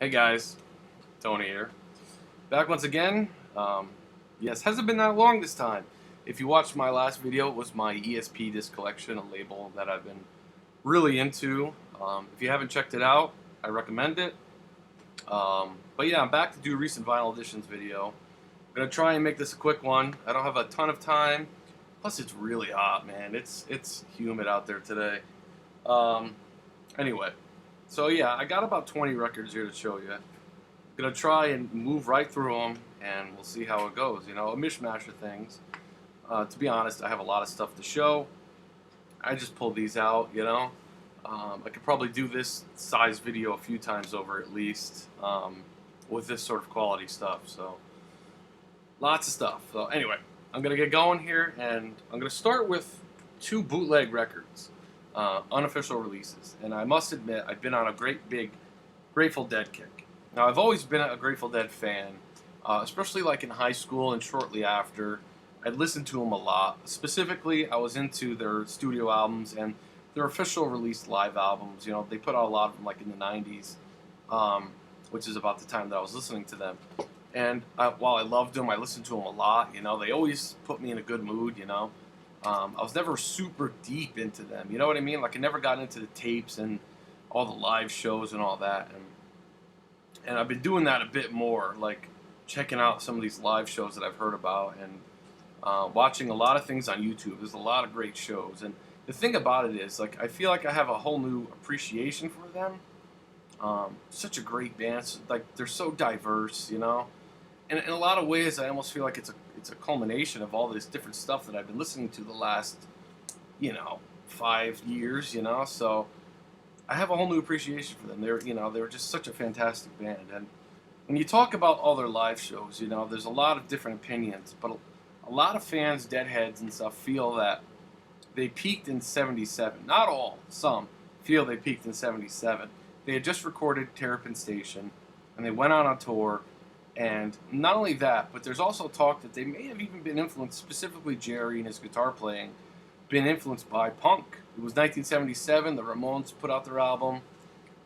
Hey guys, Tony here. Back once again. Yes, hasn't been that long this time. If you watched my last video, it was my ESP disc collection, a label that I've been really into. If you haven't checked it out, I recommend it. But yeah, I'm back to do a recent vinyl editions video. I'm gonna try and make this a quick one. I don't have a ton of time. Plus, it's really hot, man. It's humid out there today. Um, anyway. So yeah, I got about 20 records here to show you. I'm gonna try and move right through them, and we'll see how it goes. You know, a mishmash of things. To be honest, I have a lot of stuff to show. I just pulled these out. I could probably do this size video a few times over at least with this sort of quality stuff. So lots of stuff. So anyway, I'm gonna get going here, and I'm gonna start with two bootleg records. Unofficial releases. And I must admit, I've been on a great big Grateful Dead kick. Now, I've always been a Grateful Dead fan, especially like in high school and shortly after. I'd listened to them a lot. Specifically, I was into their studio albums and their official released live albums. You know, they put out a lot of them like in the 90s, which is about the time that I was listening to them. And while I loved them, I listened to them a lot. You know, they always put me in a good mood, you know. I was never super deep into them, you know what I mean? Like I never got into the tapes and all the live shows and all that, and I've been doing that a bit more, like checking out some of these live shows that I've heard about and watching a lot of things on YouTube. There's a lot of great shows, and the thing about it is, like I feel like I have a whole new appreciation for them. Such a great band, like they're so diverse, you know. And in a lot of ways, I almost feel like it's a culmination of all this different stuff that I've been listening to the last, 5 years, you know. So I have a whole new appreciation for them. They were just such a fantastic band. And when you talk about all their live shows, you know, there's a lot of different opinions, but a lot of fans, deadheads and stuff, feel that they peaked in '77. Not all, some feel they peaked in '77. They had just recorded Terrapin Station, and they went out on tour. And not only that, but there's also talk that they may have even been influenced, specifically Jerry and his guitar playing, been influenced by punk. It was 1977, the Ramones put out their album.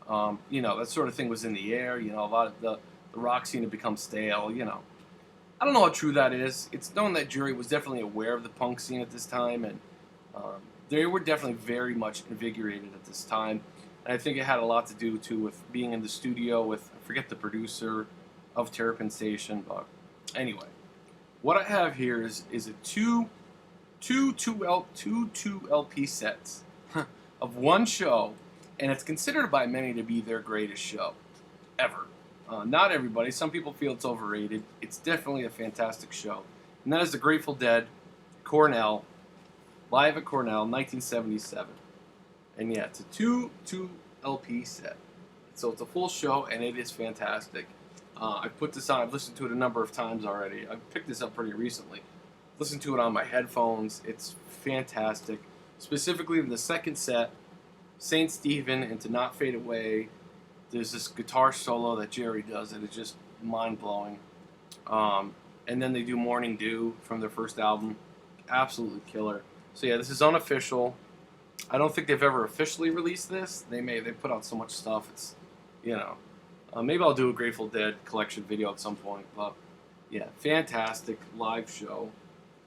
That sort of thing was in the air. You know, a lot of the rock scene had become stale, you know. I don't know how true that is. It's known that Jerry was definitely aware of the punk scene at this time, and they were definitely very much invigorated at this time. And I think it had a lot to do, too, with being in the studio with, I forget the producer, of Terrapin Station, but anyway, what I have here is a two LP sets of one show, and it's considered by many to be their greatest show ever. Not everybody. Some people feel it's overrated. It's definitely a fantastic show, and that is the Grateful Dead, Cornell, live at Cornell, 1977. And yeah, it's a two LP set, so it's a full show, and it is fantastic. I put this on. I've listened to it a number of times already. I picked this up pretty recently. Listened to it on my headphones. It's fantastic. Specifically, in the second set, Saint Stephen and To Not Fade Away, there's this guitar solo that Jerry does that is just mind-blowing. And then they do Morning Dew from their first album. Absolutely killer. So yeah, this is unofficial. I don't think they've ever officially released this. They put out so much stuff. It's, maybe I'll do a Grateful Dead collection video at some point, but yeah, fantastic live show.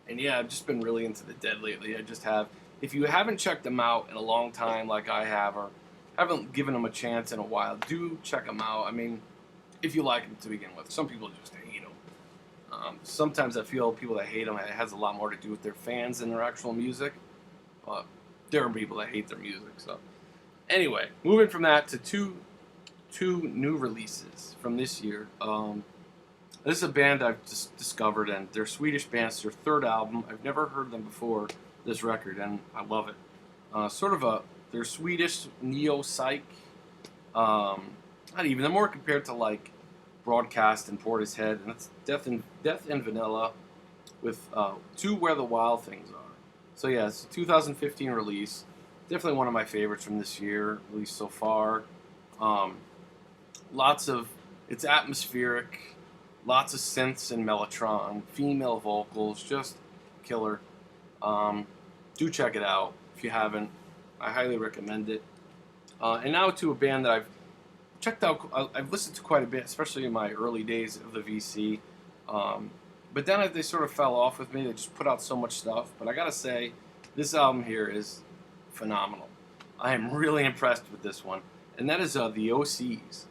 And yeah, I've just been really into the Dead lately. I just have. If you haven't checked them out in a long time like I have, or haven't given them a chance in a while, do check them out. I mean, if you like them to begin with. Some people just hate them. Sometimes I feel people that hate them, it has a lot more to do with their fans than their actual music, but there are people that hate their music. So anyway, moving from that to two new releases from this year. This is a band I've just discovered, and they're Swedish band. It's their third album. I've never heard them before this record, and I love it. They're Swedish neo-psych. Not even. They're more compared to like Broadcast and Portishead, and it's Death and Vanilla with To Where the Wild Things Are. So yeah, it's a 2015 release. Definitely one of my favorites from this year, at least so far. It's atmospheric, lots of synths and mellotron, female vocals, just killer. Do check it out if you haven't. I highly recommend it. And now to a band that I've checked out. I've listened to quite a bit, especially in my early days of the VC. But then they sort of fell off with me. They just put out so much stuff. But I gotta say, this album here is phenomenal. I am really impressed with this one, and that is the OCs.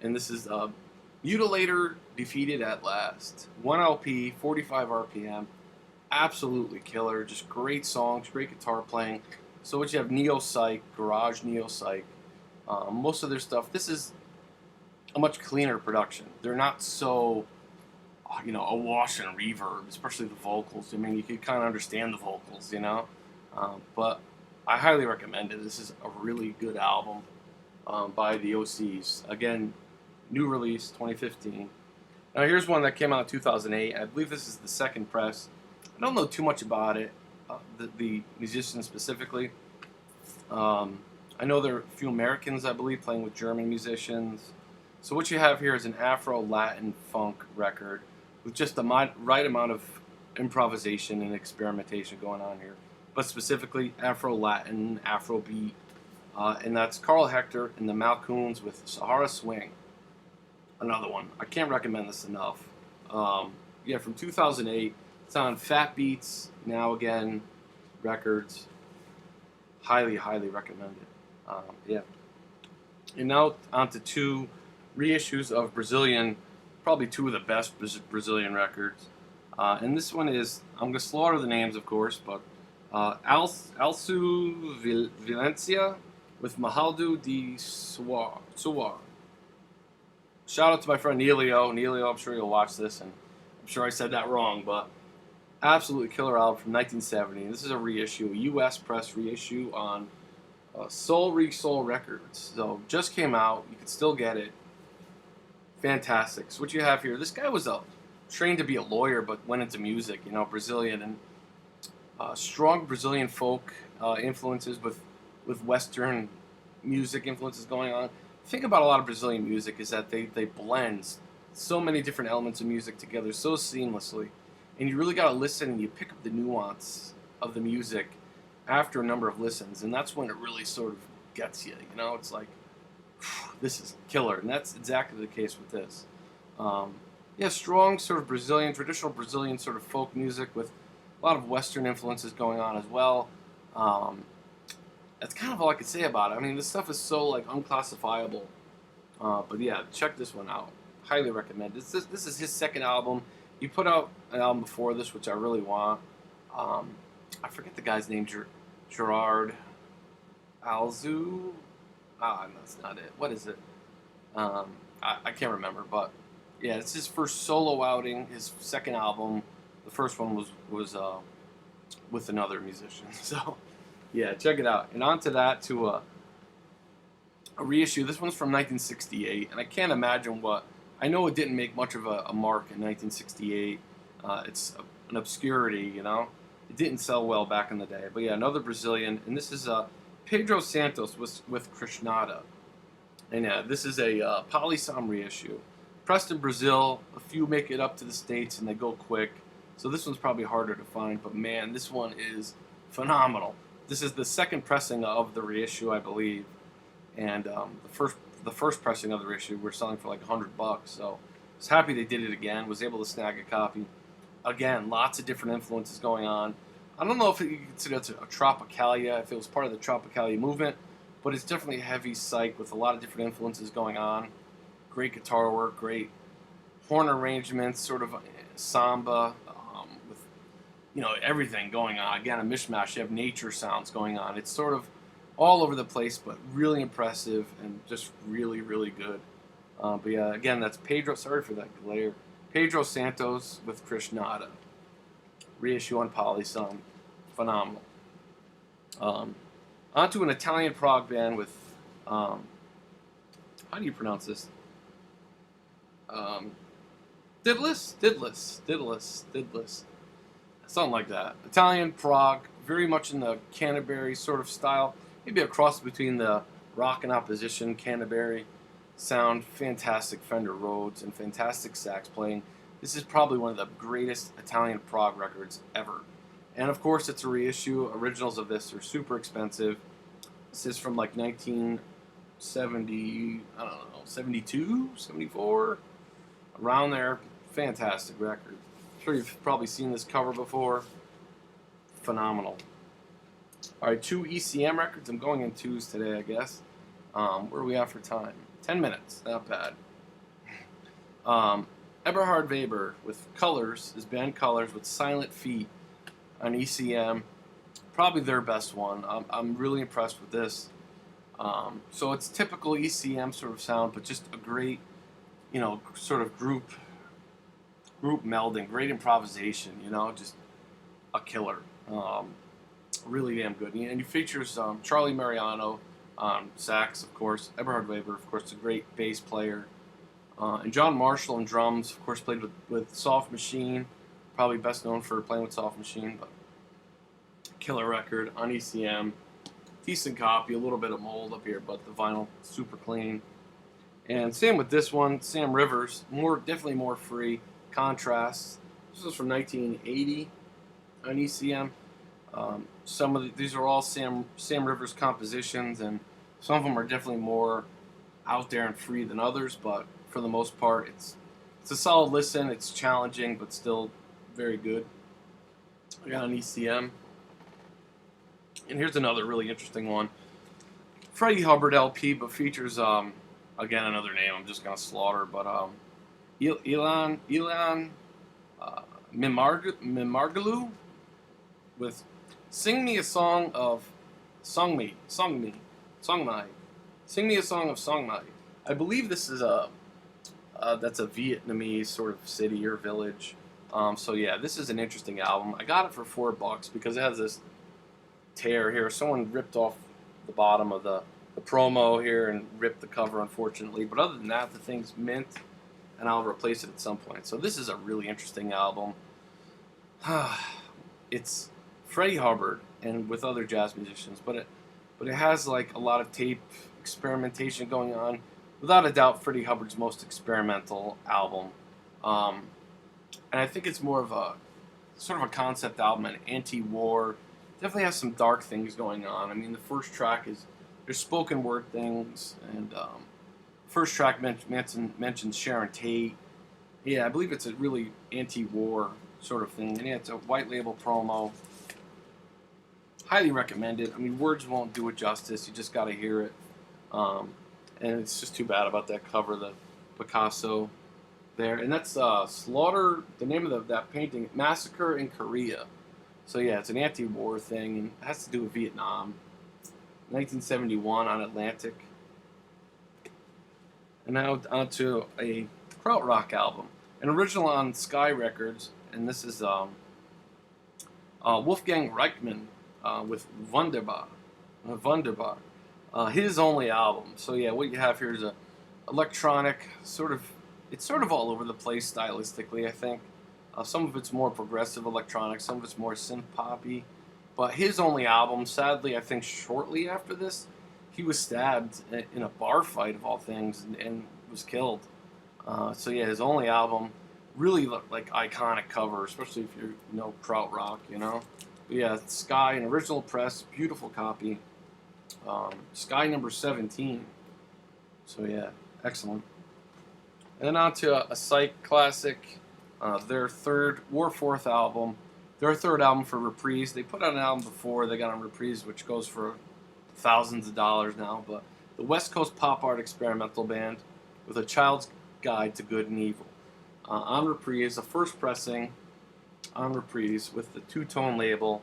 And this is Mutilator Defeated at Last. 1 LP, 45 RPM. Absolutely killer. Just great songs, great guitar playing. So what you have, neo-psych, garage neo-psych. Most of their stuff, this is a much cleaner production. They're not so, awash in reverb, especially the vocals. I mean, you could kind of understand the vocals, but I highly recommend it. This is a really good album by the OCs. Again, new release, 2015. Now here's one that came out in 2008. I believe this is the second press. I don't know too much about it, the musicians specifically. I know there are a few Americans, I believe, playing with German musicians. So what you have here is an Afro-Latin funk record with just the right amount of improvisation and experimentation going on here. But specifically Afro-Latin, Afrobeat. And that's Carl Hector and the Malcoons with Sahara Swing. Another one. I can't recommend this enough. Yeah, from 2008. It's on Fat Beats, Now Again Records. Highly, highly recommend it. Yeah. And now on to 2 reissues of Brazilian, probably 2 of the best Brazilian records. And this one is, I'm going to slaughter the names, of course, but Alço Valencia with Mahaldo de Suar. Shout out to my friend Nelio. Nelio, I'm sure you'll watch this, and I'm sure I said that wrong, but absolutely killer album from 1970. This is a reissue, a U.S. press reissue on Soul Records. So just came out. You can still get it. Fantastic. So what you have here, this guy was trained to be a lawyer, but went into music. Brazilian and strong Brazilian folk influences with Western music influences going on. The thing about a lot of Brazilian music is that they blend so many different elements of music together so seamlessly. And you really got to listen, and you pick up the nuance of the music after a number of listens, and that's when it really sort of gets you. It's like, this is killer, and that's exactly the case with this. Yeah, strong sort of Brazilian, traditional Brazilian sort of folk music with a lot of Western influences going on as well. That's kind of all I could say about it. I mean, this stuff is so like unclassifiable. But yeah, check this one out. Highly recommend it. This is his second album. He put out an album before this, which I really want. I forget the guy's name, Gerard Alzu. That's not it. What is it? I can't remember, but yeah, it's his first solo outing, his second album. The first one was with another musician. So yeah, check it out. And on to that, to a reissue. This one's from 1968, and I can't imagine what. I know it didn't make much of a mark in 1968. It's an obscurity, It didn't sell well back in the day. But yeah, another Brazilian, and this is Pedro Santos with Krishnaiah. And yeah, this is a Polysom reissue. Pressed in Brazil, a few make it up to the States, and they go quick. So this one's probably harder to find, but man, this one is phenomenal. This is the second pressing of the reissue, I believe. And the first pressing of the reissue we're selling for like $100. So I was happy they did it again. Was able to snag a copy. Again, lots of different influences going on. I don't know if you could consider it a Tropicalia, if it was part of the Tropicalia movement, but it's definitely heavy psych with a lot of different influences going on. Great guitar work, great horn arrangements, sort of samba, with everything going on. Again, a mishmash. You have nature sounds going on. It's sort of all over the place, but really impressive and just really, really good. But yeah, again, that's Pedro. Sorry for that glare. Pedro Santos with Krishnaiah. Reissue on Polysom. Phenomenal. On to an Italian prog band with, how do you pronounce this? Didless. Something like that. Italian prog, very much in the Canterbury sort of style. Maybe a cross between the rock and opposition Canterbury sound. Fantastic Fender Rhodes and fantastic sax playing. This is probably one of the greatest Italian prog records ever. And of course, it's a reissue. Originals of this are super expensive. This is from like 19 70, I don't know, 72, 74, around there. Fantastic record. I'm sure you've probably seen this cover before. Phenomenal. All right, 2 ECM records. I'm going in twos today, I guess. Where are we at for time? 10 minutes. Not bad. Eberhard Weber with Colors, his band Colors, with Silent Feet on ECM. Probably their best one. I'm really impressed with this. So it's typical ECM sort of sound, but just a great, sort of group melding, great improvisation, just a killer. Really damn good. And he features Charlie Mariano on sax, of course. Eberhard Weber, of course, a great bass player. And John Marshall on drums, of course, played with Soft Machine. Probably best known for playing with Soft Machine, but killer record on ECM. Decent copy, a little bit of mold up here, but the vinyl super clean. And same with this one, Sam Rivers, definitely more free. Contrasts. This is from 1980 on ECM. These are all Sam Rivers compositions, and some of them are definitely more out there and free than others, but for the most part, it's a solid listen. It's challenging, but still very good. I got an ECM. And here's another really interesting one. Freddie Hubbard LP, but features, again, another name I'm just going to slaughter, but Ilan Mimargalu with Sing Me a Song of Songmai. Sing Me a Song of Songmai. I believe this is that's a Vietnamese sort of city or village. So yeah, this is an interesting album. I got it for $4 because it has this tear here. Someone ripped off the bottom of the promo here and ripped the cover, unfortunately. But other than that, the thing's mint, and I'll replace it at some point. So this is a really interesting album. It's Freddie Hubbard and with other jazz musicians, but it has like a lot of tape experimentation going on. Without a doubt, Freddie Hubbard's most experimental album, and I think it's more of a sort of a concept album, an anti-war. Definitely has some dark things going on. I mean, the first track there's spoken word things, and first track mentions Sharon Tate. Yeah, I believe it's a really anti-war sort of thing, and yeah, it's a white label promo. Highly recommended. I mean, words won't do it justice. You just got to hear it. And it's just too bad about that cover, the Picasso there. And that's Slaughter, the name of that painting, Massacre in Korea. So yeah, it's an anti-war thing, and it has to do with Vietnam. 1971 on Atlantic. And now onto a krautrock album. An original on Sky Records, and this is Wolfgang Reichman with Wunderbar. Wunderbar. His only album. So yeah, what you have here is a electronic it's sort of all over the place stylistically, I think. Some of it's more progressive electronic, some of it's more synth poppy. But his only album, sadly, I think shortly after this, he was stabbed in a bar fight of all things and was killed. So yeah, his only album, really like iconic cover, especially if you know krautrock, But yeah, Sky, an original press, beautiful copy. Sky number 17. So yeah, excellent. And then on to a Psych classic, their fourth album. Their third album for Reprise. They put out an album before they got on Reprise, which goes for thousands of dollars now. But the West Coast pop art experimental band with a child's guide to good and evil. On Reprise, the first pressing on Reprise with the two-tone label.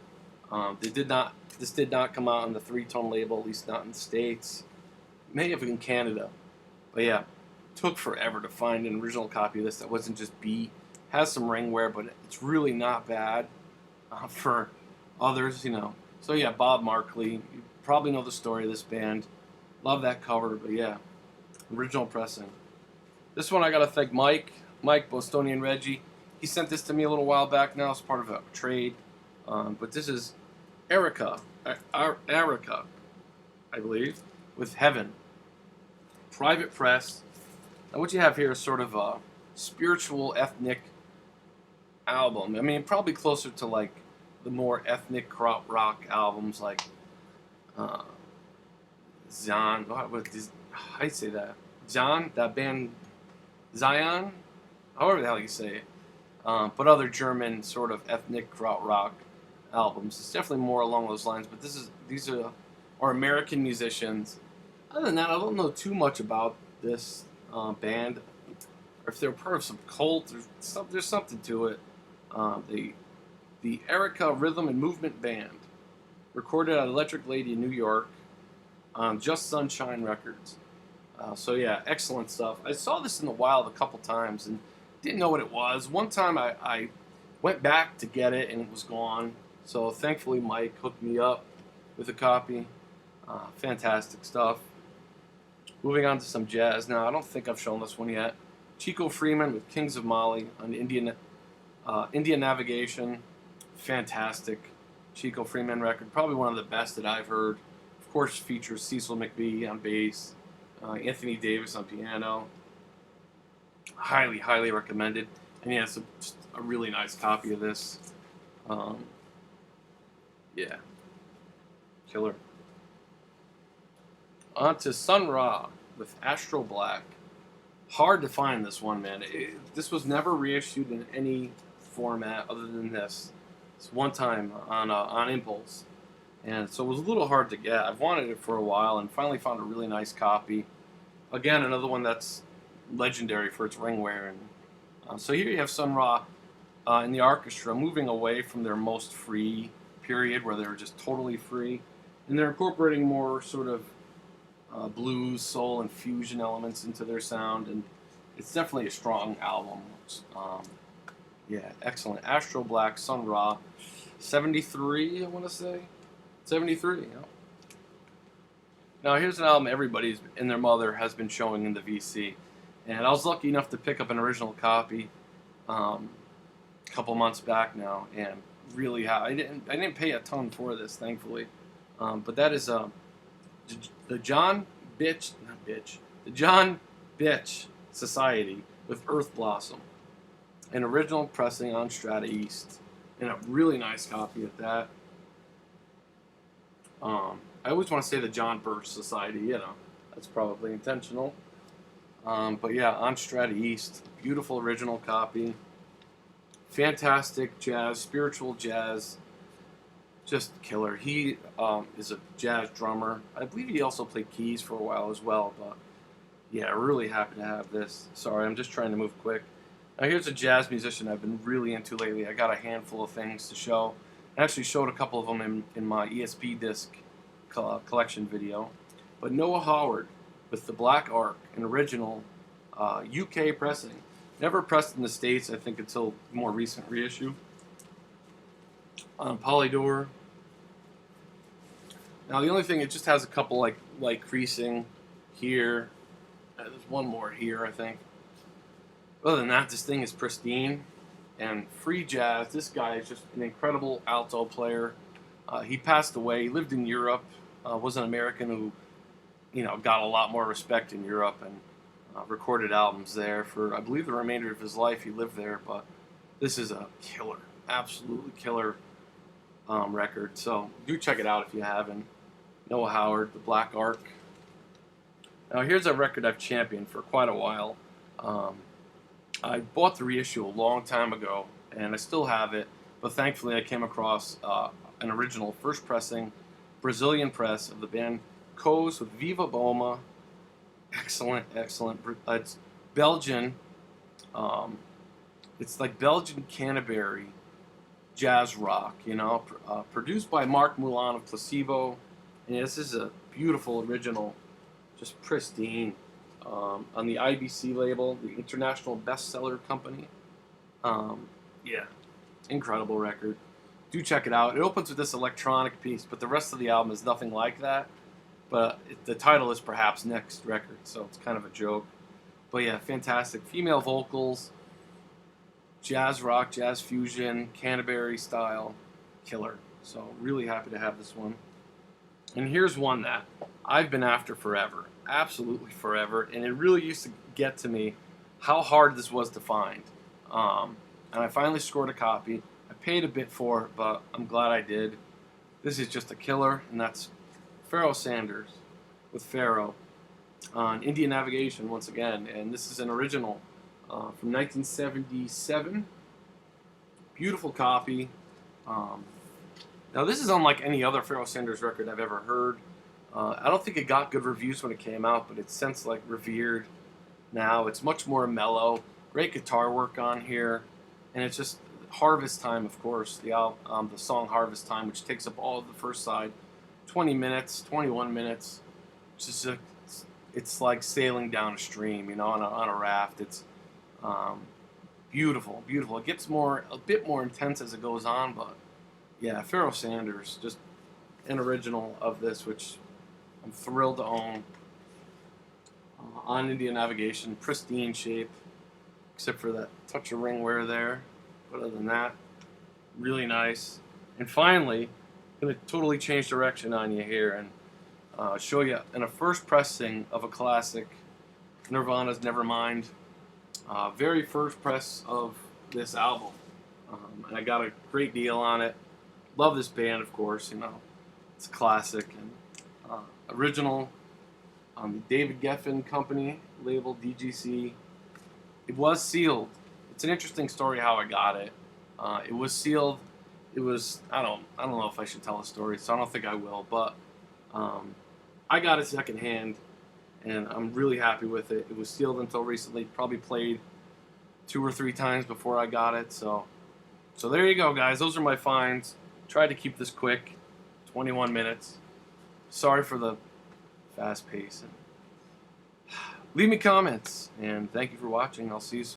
This did not come out on the three-tone label, at least not in the States. May have in Canada. But yeah, took forever to find an original copy of this that wasn't just beat. Has some ring wear, but it's really not bad for others, So yeah, Bob Markley. You probably know the story of this band. Love that cover, but yeah, original pressing. This one I gotta thank Mike, Bostonian Reggie. He sent this to me a little while back now as part of a trade. But this is Erica, I believe, with Heaven. Private press. Now what you have here is sort of a spiritual ethnic album. I mean, probably closer to like the more ethnic krautrock albums like I say that. John, that band, Zion, however the hell you say it. But other German sort of ethnic krautrock albums. It's definitely more along those lines. But these are American musicians. Other than that, I don't know too much about this band, or if they're part of some cult. There's something to it. The Erica Rhythm and Movement Band, recorded at Electric Lady in New York on Just Sunshine Records. So yeah, excellent stuff. I saw this in the wild a couple times and didn't know what it was. One time I went back to get it and it was gone. So thankfully Mike hooked me up with a copy. Fantastic stuff. Moving on to some jazz now. I don't think I've shown this one yet. Chico Freeman with Kings of Mali on Indian Navigation. Fantastic Chico Freeman record. Probably one of the best that I've heard. Of course, features Cecil McBee on bass, Anthony Davis on piano. Highly, highly recommended. And yeah, it's just a really nice copy of this. Yeah. Killer. On to Sun Ra with Astral Black. Hard to find this one, man. This was never reissued in any format other than this. It's one time on Impulse. And so it was a little hard to get. I've wanted it for a while and finally found a really nice copy. Again, another one that's legendary for its ring wearing. So here you have Sun Ra in the orchestra moving away from their most free period where they were just totally free. And they're incorporating more sort of blues, soul, and fusion elements into their sound. And it's definitely a strong album. Yeah, excellent. Astral Black, Sun Ra. 73, I want to say. 73, yeah. Now, here's an album everybody and their mother has been showing in the VC. And I was lucky enough to pick up an original copy a couple months back now. And really, I didn't pay a ton for this, thankfully. But that is the John Bitch Society with Earth Blossom. An original pressing on Strata East. And a really nice copy of that. I always want to say the John Birch Society, you know. That's probably intentional. But yeah, on Strata East. Beautiful original copy. Fantastic jazz, spiritual jazz. Just killer. He is a jazz drummer. I believe he also played keys for a while as well. But yeah, really happy to have this. Sorry, I'm just trying to move quick. Now here's a jazz musician I've been really into lately. I got a handful of things to show. I actually showed a couple of them in my ESP disc collection video. But Noah Howard with the Black Ark, an original UK pressing. Never pressed in the States, I think, until more recent reissue. On Polydor. Now the only thing, it just has a couple like creasing here. There's one more here, I think. Other than that, this thing is pristine and free jazz. This guy is just an incredible alto player. He passed away. He lived in Europe. Was an American who, you know, got a lot more respect in Europe and recorded albums there for, I believe, the remainder of his life. He lived there, but this is a killer, absolutely killer record. So do check it out if you haven't. Noah Howard, The Black Ark. Now here's a record I've championed for quite a while. I bought the reissue a long time ago, and I still have it, but thankfully I came across an original first pressing Brazilian press of the band Coes with Viva Boma. Excellent, excellent. It's Belgian. It's like Belgian Canterbury jazz rock, you know, produced by Mark Moulin of Placebo. And this is a beautiful original, just pristine. On the IBC label, the International Bestseller Company. Yeah, incredible record. Do check it out. It opens with this electronic piece, but the rest of the album is nothing like that. But the title is perhaps Next Record, so it's kind of a joke. But yeah, fantastic. Female vocals, jazz rock, jazz fusion, Canterbury style, killer. So really happy to have this one. And here's one that I've been after forever. Absolutely forever, and it really used to get to me how hard this was to find. And I finally scored a copy. I paid a bit for it, but I'm glad I did. This is just a killer, and that's Pharoah Sanders with Pharaoh. on Indian Navigation once again, and this is an original from 1977. Beautiful copy. Now this is unlike any other Pharoah Sanders record I've ever heard. I don't think it got good reviews when it came out, but it's since like revered now. It's much more mellow. Great guitar work on here, and it's just Harvest Time, of course. The song Harvest Time, which takes up all of the first side, 20 minutes, 21 minutes. It's like sailing down a stream, you know, on a raft. It's beautiful, beautiful. It gets a bit more intense as it goes on, but yeah, Pharoah Sanders, just an original of this, which I'm thrilled to own. On Indian Navigation, pristine shape, except for that touch of ring wear there. But other than that, really nice. And finally, I'm going to totally change direction on you here and show you in a first pressing of a classic, Nirvana's Nevermind. Very first press of this album. And I got a great deal on it. Love this band, of course, you know. It's a classic and original on the David Geffen Company label, DGC. It was sealed. It's an interesting story how I got it. It was sealed. It was, I don't know if I should tell a story, so I don't think I will, but I got it secondhand, and I'm really happy with it. It was sealed until recently. Probably played 2 or 3 times before I got it, so there you go, guys. Those are my finds. Tried to keep this quick, 21 minutes. Sorry for the fast pace. Leave me comments, and thank you for watching. I'll see you soon.